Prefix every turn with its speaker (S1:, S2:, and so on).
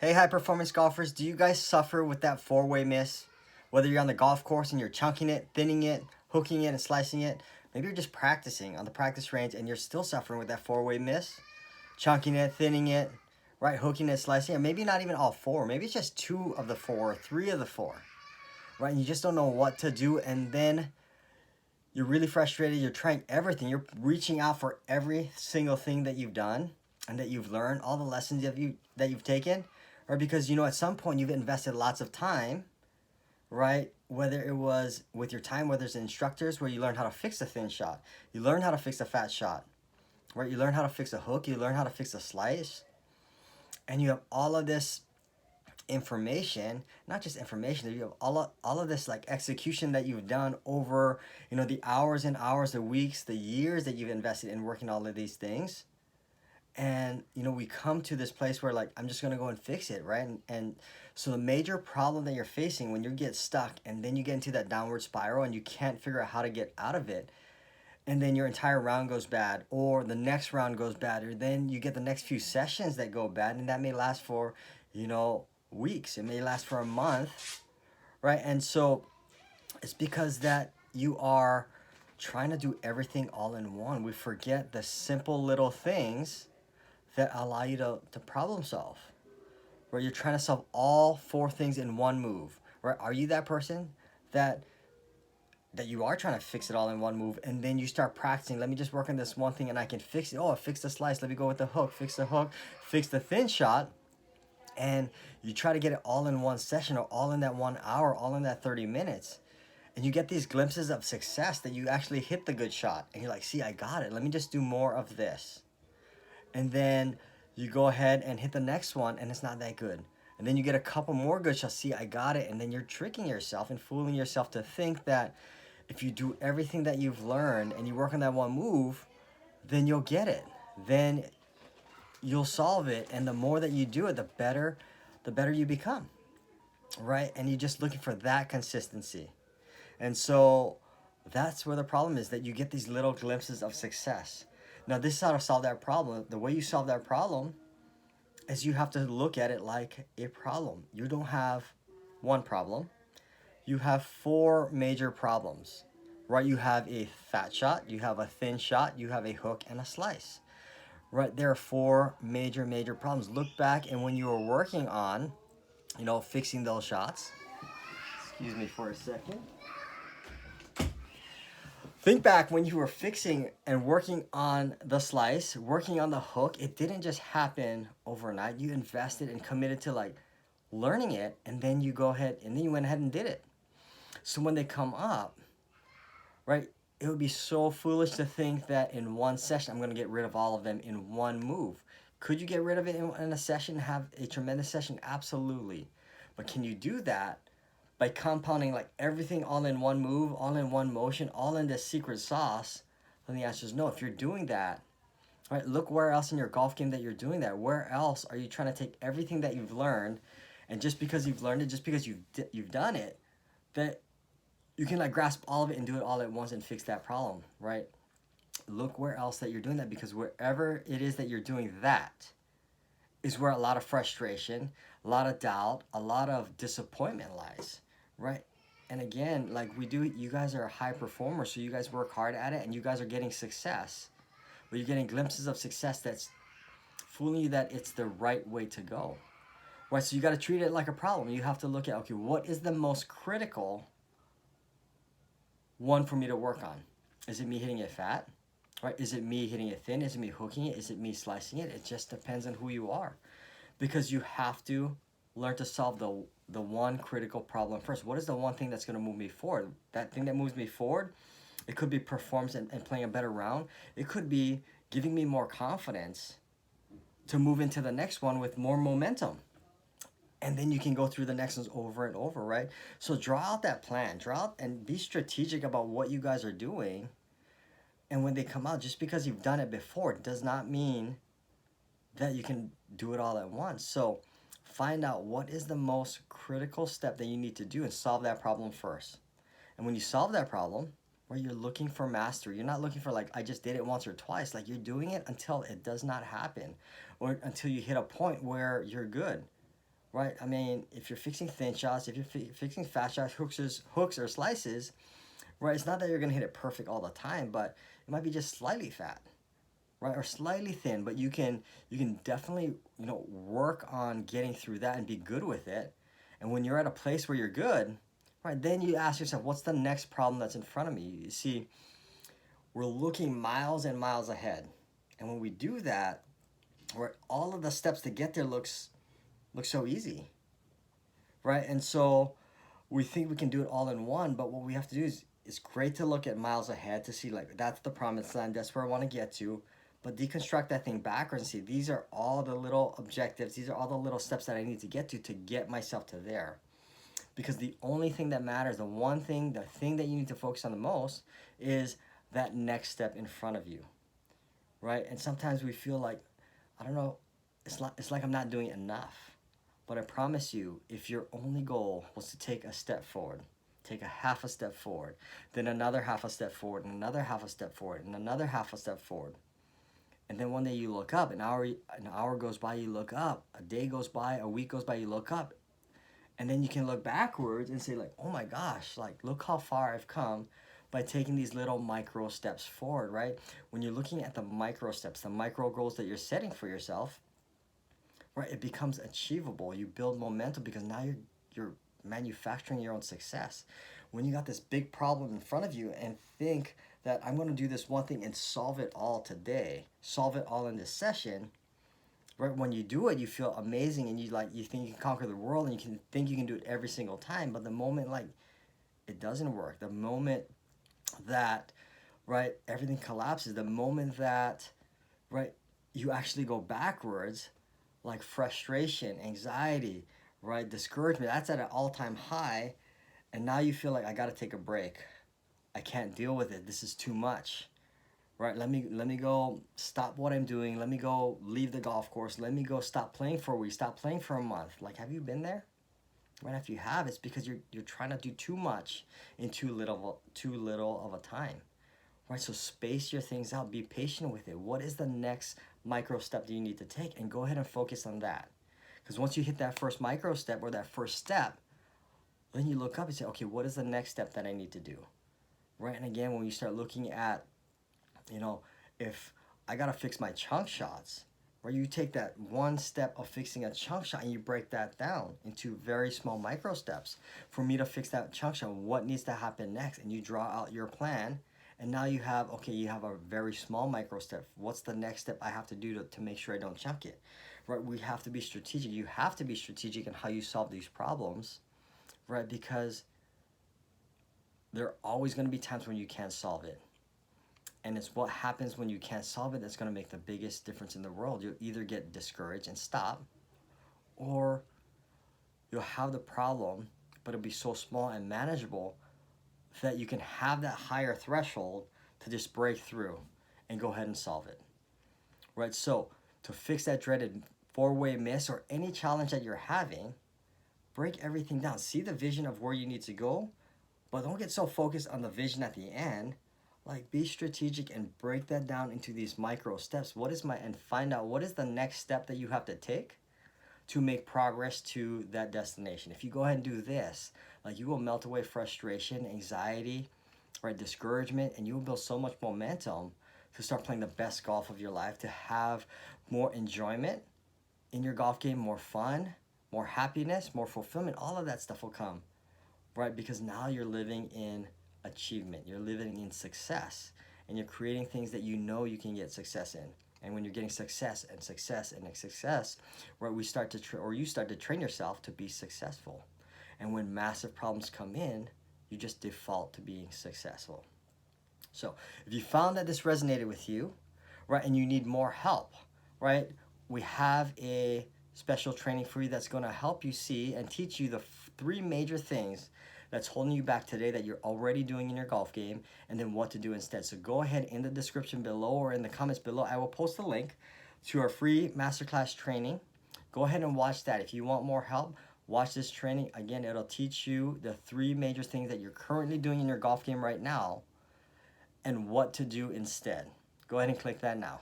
S1: Hey, high performance golfers, do you guys suffer with that four-way miss? Whether you're on the golf course and you're chunking it, thinning it, hooking it, and slicing it, maybe you're just practicing on the practice range and you're still suffering with that four-way miss, chunking it, thinning it, right, hooking it, slicing it, maybe not even all four, maybe it's just two of the four, three of the four, right? And you just don't know what to do, and then you're really frustrated, you're trying everything, you're reaching out for every single thing that you've done and that you've learned, all the lessons that you've taken, or because at some point you've invested lots of time, right? Whether it was with your time, whether it's instructors where you learn how to fix a thin shot, you learn how to fix a fat shot, right? You learn how to fix a hook, you learn how to fix a slice, and you have all of this information, not just information, you have all of this like execution that you've done over the hours and hours, the weeks, the years that you've invested in working all of these things. And we come to this place where like I'm just gonna go and fix it, right? And so the major problem that you're facing when you get stuck and then you get into that downward spiral and you can't figure out how to get out of it, and then your entire round goes bad, or the next round goes bad, or then you get the next few sessions that go bad, and that may last for weeks, it may last for a month, right? And so it's because that you are trying to do everything all in one. We forget the simple little things that allow you to problem solve, where you're trying to solve all four things in one move, right? Are you that person that you are trying to fix it all in one move, and then you start practicing, let me just work on this one thing and I can fix it? Oh, I fixed the slice, let me go with the hook, fix the hook, fix the thin shot, and you try to get it all in one session, or all in that 1 hour, all in that 30 minutes, and you get these glimpses of success that you actually hit the good shot, and you're like, see, I got it, let me just do more of this. And then you go ahead and hit the next one and it's not that good, and then you get a couple more good shots, see, I got it, and then you're tricking yourself and fooling yourself to think that if you do everything that you've learned and you work on that one move, then you'll get it, then you'll solve it, and the more that you do it, the better you become, right? And you're just looking for that consistency. And so that's where the problem is, that you get these little glimpses of success. Now, this is how to solve that problem. The way you solve that problem is you have to look at it like a problem. You don't have one problem, you have four major problems, right? You have a fat shot, you have a thin shot, you have a hook, and a slice, right? There are four major problems. Look back, and when you were working on fixing those shots, excuse me for a second, think back when you were fixing and working on the slice, working on the hook. It didn't just happen overnight. You invested and committed to like learning it, and then you go ahead and then you went ahead and did it. So when they come up, right, it would be so foolish to think that in one session I'm going to get rid of all of them in one move. Could you get rid of it in a session, have a tremendous session? Absolutely. But can you do that by compounding like everything all in one move, all in one motion, all in this secret sauce? Then the answer is no. If you're doing that, right, look where else in your golf game that you're doing that. Where else are you trying to take everything that you've learned, and just because you've learned it, just because you've done it, that you can like grasp all of it and do it all at once and fix that problem, right? Look where else that you're doing that, because wherever it is that you're doing that is where a lot of frustration, a lot of doubt, a lot of disappointment lies, right? And again, like you guys are high performers, so you guys work hard at it and you guys are getting success, but you're getting glimpses of success that's fooling you that it's the right way to go, right? So you got to treat it like a problem. You have to look at, okay, what is the most critical one for me to work on? Is it me hitting it fat? Right? Is it me hitting it thin? Is it me hooking it? Is it me slicing it? It just depends on who you are, because you have to learn to solve the one critical problem first. What is the one thing that's going to move me forward? That thing that moves me forward, it could be performance and playing a better round. It could be giving me more confidence to move into the next one with more momentum. And then you can go through the next ones over and over, right? So draw out that plan, draw out and be strategic about what you guys are doing. And when they come out, just because you've done it before does not mean that you can do it all at once. So find out what is the most critical step that you need to do and solve that problem first. And when you solve that problem, where you're looking for mastery, you're not looking for like, I just did it once or twice. Like, you're doing it until it does not happen, or until you hit a point where you're good, right? I mean, if you're fixing thin shots, if you're fixing fast shots, hooks or slices, right? It's not that you're gonna hit it perfect all the time, but it might be just slightly fat, right, or slightly thin. But you can definitely work on getting through that and be good with it. And when you're at a place where you're good, right, then you ask yourself, what's the next problem that's in front of me? You see, we're looking miles and miles ahead, and when we do that, where all of the steps to get there looks so easy, right? And so we think we can do it all in one, but what we have to do is it's great to look at miles ahead to see like that's the promised land, that's where I want to get to, but deconstruct that thing backwards and see these are all the little objectives, these are all the little steps that I need to get myself to there. Because the only thing that matters, the thing that you need to focus on the most is that next step in front of you, right? And sometimes we feel like, I don't know, it's like I'm not doing enough. But I promise you, if your only goal was to take a step forward, take a half a step forward, then another half a step forward, and another half a step forward, and another half a step forward, and then one day you look up, an hour goes by, you look up, a day goes by, a week goes by, you look up, and then you can look backwards and say like, oh my gosh, like look how far I've come by taking these little micro steps forward, right? When you're looking at the micro steps, the micro goals that you're setting for yourself, right, it becomes achievable. You build momentum because now you're manufacturing your own success. When you got this big problem in front of you and think that I'm going to do this one thing and solve it all today, solve it all in this session, right? When you do it, you feel amazing and you think you can conquer the world and you can think you can do it every single time. But the moment like it doesn't work, the moment that, right, everything collapses, the moment that, right, you actually go backwards, like frustration, anxiety, right, discouragement, that's at an all-time high, and now you feel like I got to take a break. I can't deal with it. This is too much. Right? Let me go stop what I'm doing. Let me go leave the golf course. Let me go stop playing for a week. Stop playing for a month. Like, have you been there? Right? If you have, it's because you're trying to do too much in too little of a time. Right? So space your things out. Be patient with it. What is the next micro step that you need to take? And go ahead and focus on that. Because once you hit that first micro step or that first step, then you look up and say, okay, what is the next step that I need to do? Right? And again, when you start looking at, if I gotta fix my chunk shots, where you take that one step of fixing a chunk shot and you break that down into very small micro steps. For me to fix that chunk shot, what needs to happen next? And you draw out your plan. And now you have a very small micro step. What's the next step I have to do to make sure I don't chunk it? Right? We have to be strategic. You have to be strategic in how you solve these problems, right? Because there are always going to be times when you can't solve it. And it's what happens when you can't solve it that's going to make the biggest difference in the world. You'll either get discouraged and stop, or you'll have the problem, but it'll be so small and manageable that you can have that higher threshold to just break through and go ahead and solve it. Right? So to fix that dreaded four-way miss or any challenge that you're having, break everything down. See the vision of where you need to go, but don't get so focused on the vision at the end. Like, be strategic and break that down into these micro steps. And find out what is the next step that you have to take to make progress to that destination. If you go ahead and do this, like, you will melt away frustration, anxiety, right, discouragement, and you will build so much momentum to start playing the best golf of your life, to have more enjoyment in your golf game, more fun, more happiness, more fulfillment. All of that stuff will come, right? Because now you're living in achievement, you're living in success, and you're creating things that you can get success in. And when you're getting success and success and success, right, you start to train yourself to be successful. And when massive problems come in, you just default to being successful. So if you found that this resonated with you, right, and you need more help, right, we have a special training for you that's going to help you see and teach you the three major things that's holding you back today that you're already doing in your golf game, and then what to do instead. So go ahead in the description below or in the comments below. I will post a link to our free masterclass training. Go ahead and watch that. If you want more help, watch this training. Again, it'll teach you the three major things that you're currently doing in your golf game right now and what to do instead. Go ahead and click that now.